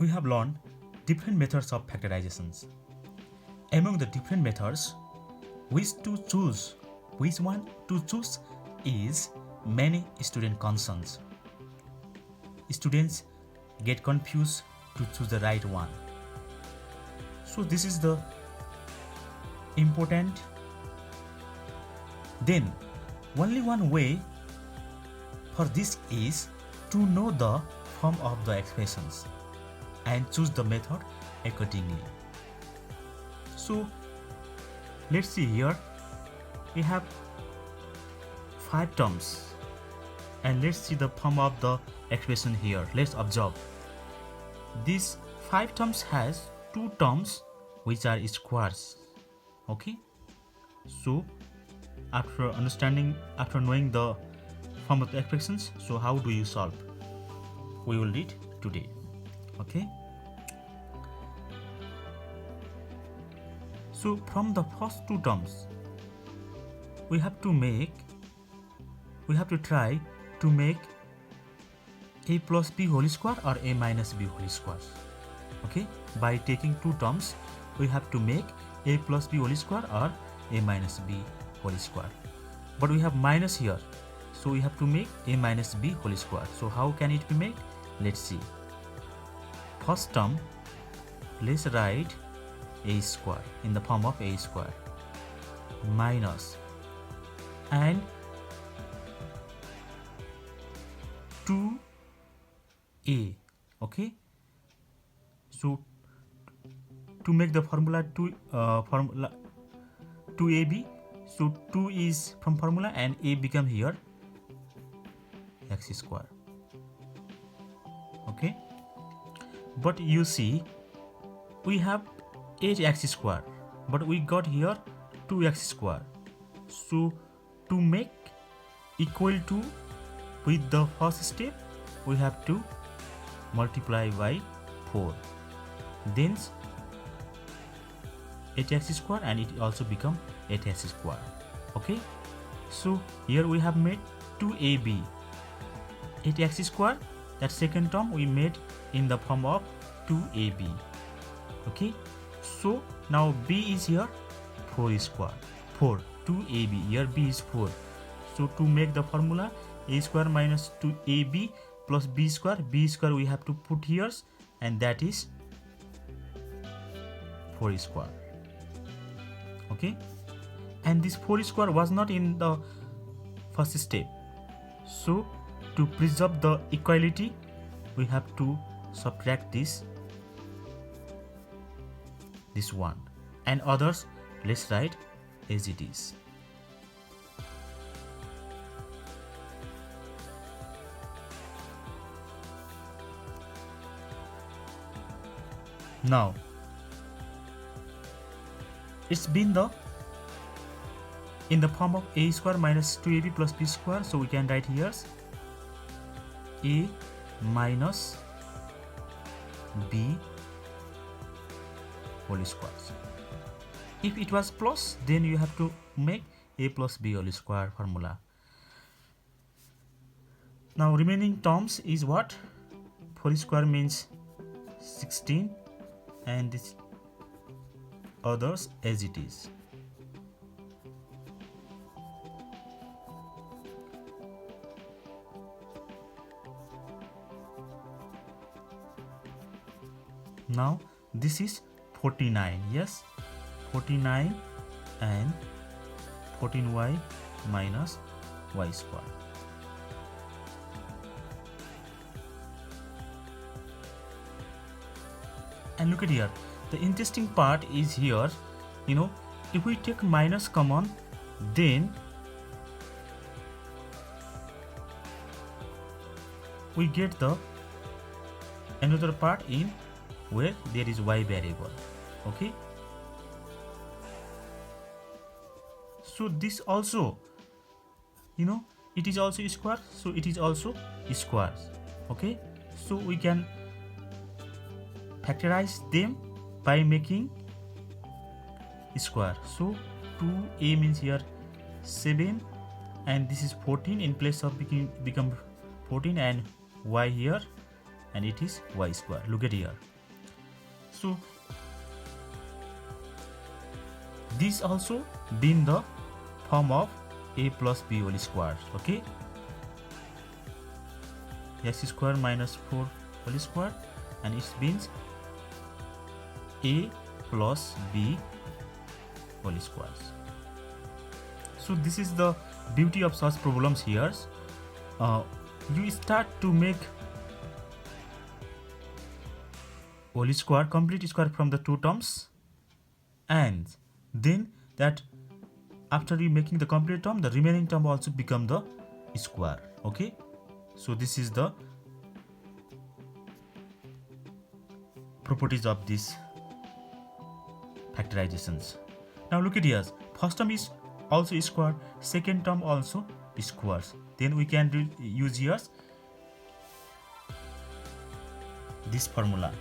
we have learned different methods of factorizations. Among the different methods, which one to choose is many student concerns. Students get confused to choose the right one. So this is the important. Then only one way for this is to know the form of the expressions and choose the method accordingly. So let's see here, we have 5 terms and let's see the form of the expression here. Let's observe. These 5 terms has 2 terms which are squares. Okay, so after knowing the form of the expressions, so how do you solve? We will read today. Okay, so from the first 2 terms, we have to try to make a plus b whole square or a minus b whole square. Okay, by taking 2 terms, we have to make a plus b whole square or a minus b whole square. But we have minus here, so we have to make a minus b whole square. So how can it be made? Let's see. First term, let's write a square in the form of a square minus and 2a. Okay, so to make the formula 2ab, so 2 is from formula and a become here x square. Okay, but you see we have 8x square, but we got here 2x square. So to make equal to with the first step, we have to multiply by 4. Then 8x square and it also become 8x square. Okay, so here we have made 2ab, 8x square. That second term we made in the form of 2ab. Okay, so now b is here 4 square, 4, 2ab, here b is 4. So to make the formula a square minus 2ab plus b square we have to put here, and that is 4 square. Okay, and this 4 square was not in the first step, so to preserve the equality, we have to subtract this one, and others let's write as it is. Now it's been in the form of a square minus 2ab plus b square, so we can write here a minus b whole square. If it was plus, then you have to make a plus b whole square formula. Now remaining terms is what? 4 square means 16, and this others as it is. Now this is 49, yes, 49 and 14y minus y square. And look at here, the interesting part is here, if we take minus common, then we get the another part in where there is y variable. Okay, so this also, it is also square, so it is also squares. Okay, so we can factorize them by making square. So 2a means here 7, and this is 14 in place of become 14, and y here, and it is y square. Look at here, So this also been the form of a plus b whole square. Okay, x square minus 4 whole square, and it means a plus b whole squares. So this is the beauty of such problems here. You start to make whole square, complete square from the two terms, and then that after you making the complete term, the remaining term also become the square. Okay, so this is the properties of these factorizations. Now look at here, first term is also square, second term also squares. Then we can use here this formula: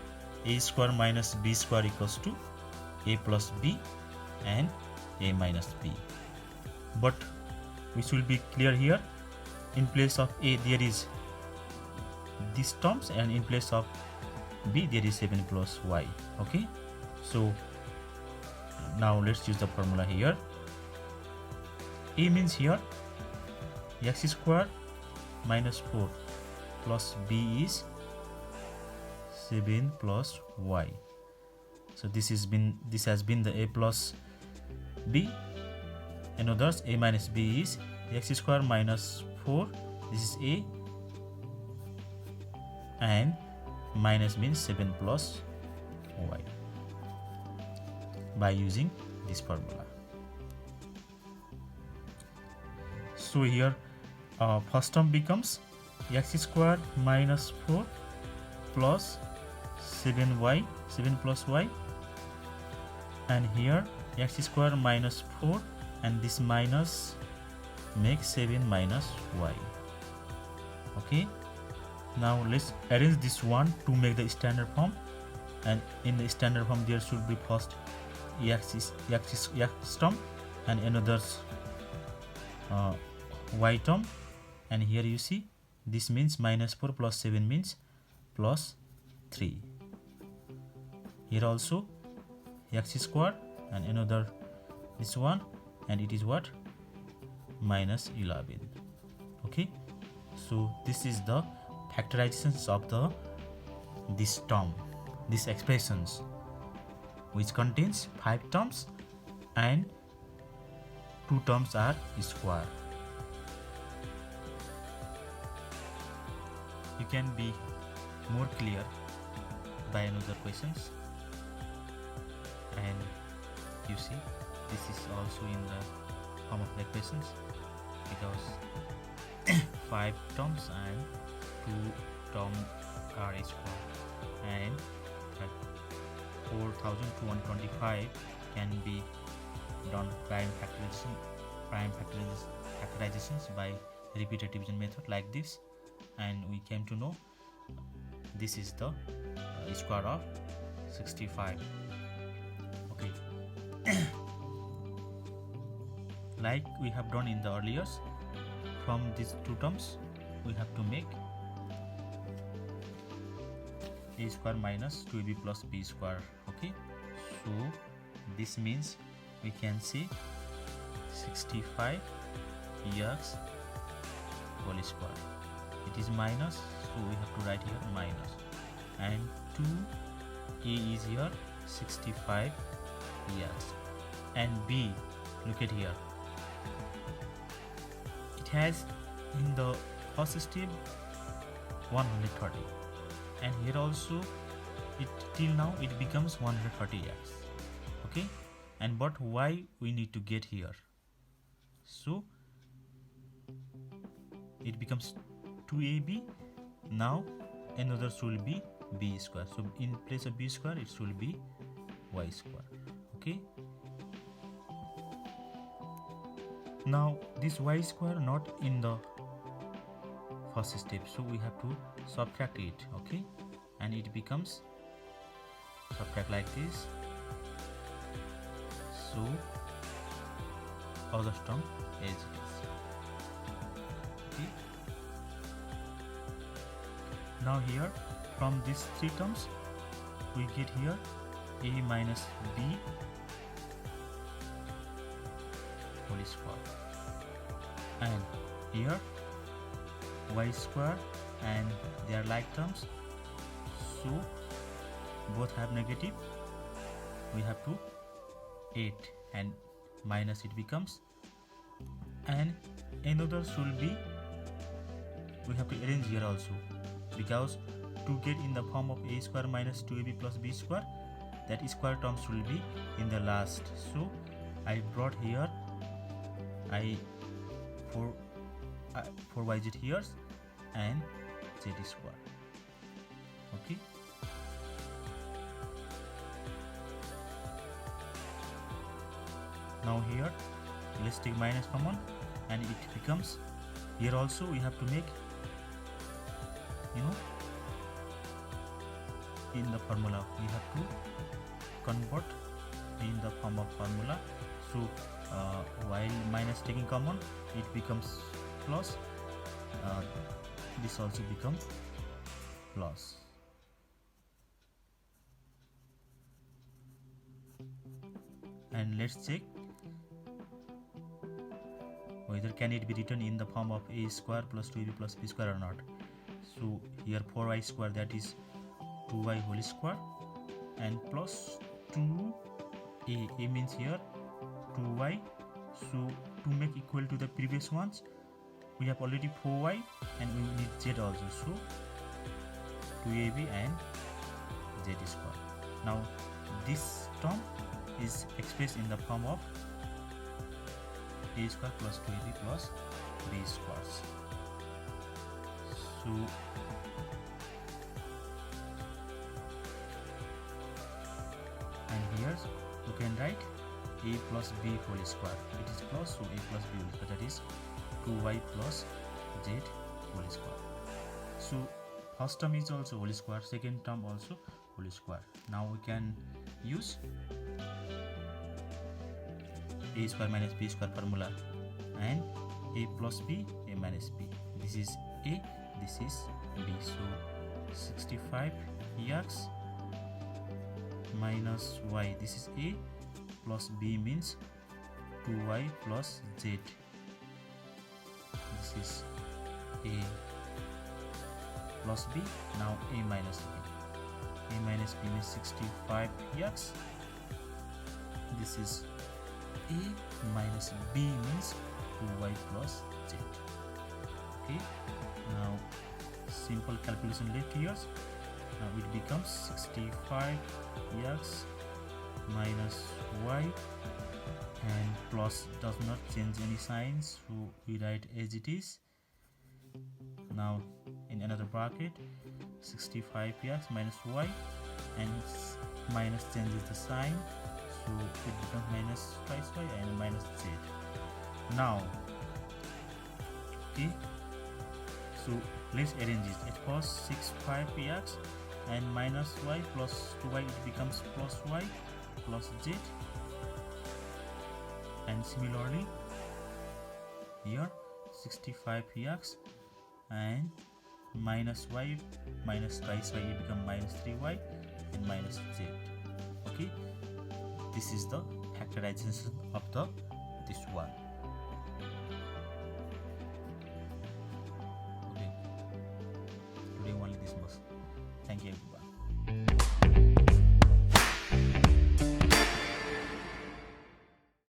a square minus b square equals to a plus b and a minus b. But we should be clear here, in place of a there is these terms, and in place of b there is 7 plus y. Okay, so now let's use the formula here. A means here x square minus 4 plus b is 7 plus y. So this has been the a plus b, and others a minus b is x square minus 4, this is a, and minus means 7 plus y by using this formula. So here first term becomes x square minus 4 plus 7y, 7 plus y, and here x square minus 4, and this minus makes 7 minus y. Okay, now let's arrange this one to make the standard form, and in the standard form there should be first x term and another y term, and here you see this means minus 4 plus 7 means plus 3. Here also x square and another this one, and it is what, minus 11. Okay, so this is the factorizations of this term, these expressions, which contains 5 terms and 2 terms are square. You can be more clear by another questions, and you see this is also in the form of the equations, because 5 terms and 2 terms are square, and 4225 can be done prime factorizations by repeated division method like this, and we came to know this is the square of 65. Okay, like we have done in the earlier, from these two terms we have to make a square minus 2ab plus b square. Okay, so this means we can say 65 x whole square. It is minus, so we have to write here minus, and 2a is here 65 x, and b, look at here, it has in the first step 130, and here also it till now it becomes 130x. Okay, and but why we need to get here, so it becomes 2ab. Now another should be b square, so in place of b square it should be y square. Okay, now this y square not in the first step, so we have to subtract it. Okay, and it becomes subtract like this, so other term as it is. Okay, now here from these 3 terms we get here a minus b whole square, and here y square and they are like terms, so both have negative, we have to 8 and minus it becomes, and another should be, we have to arrange here also, because to get in the form of a square minus 2ab plus b square, that square term should be in the last. So I brought here I 4 yz here and z square. Okay, now here let's take minus common and it becomes, here also we have to make, in the formula we have to convert in the form of formula. So while minus taking common, it becomes plus, this also becomes plus. And let's check whether can it be written in the form of a square plus 2ab plus b square or not. So here 4y square, that is 2y whole square, and plus 2a means here 2y. So to make equal to the previous ones, we have already 4y and we need z also, so 2ab and z square. Now this term is expressed in the form of a square plus 2ab plus b squares. So and here you can write a plus b whole square, it is plus, so a plus b whole square, that is 2y plus z whole square. So first term is also whole square, second term also whole square. Now we can use a square minus b square formula, and a plus b, a minus b, this is a, this is b. So 65x minus y, this is a, plus b means 2y plus z, this is a plus b. Now a minus b, a minus b means 65x, this is a minus b means 2y plus z. Okay, now simple calculation left here. Now it becomes 65x minus y, and plus does not change any signs, so we write as it is. Now in another bracket 65x minus y, and minus changes the sign, so it becomes minus twice y and minus z. Now okay, so let's arrange it. At first 65x and minus y plus 2y, it becomes plus y plus z, and similarly here 65x and minus y minus twice y, it becomes minus 3y and minus z. Okay, this is the factorization of this one. Okay, today only this much. Thank you everyone.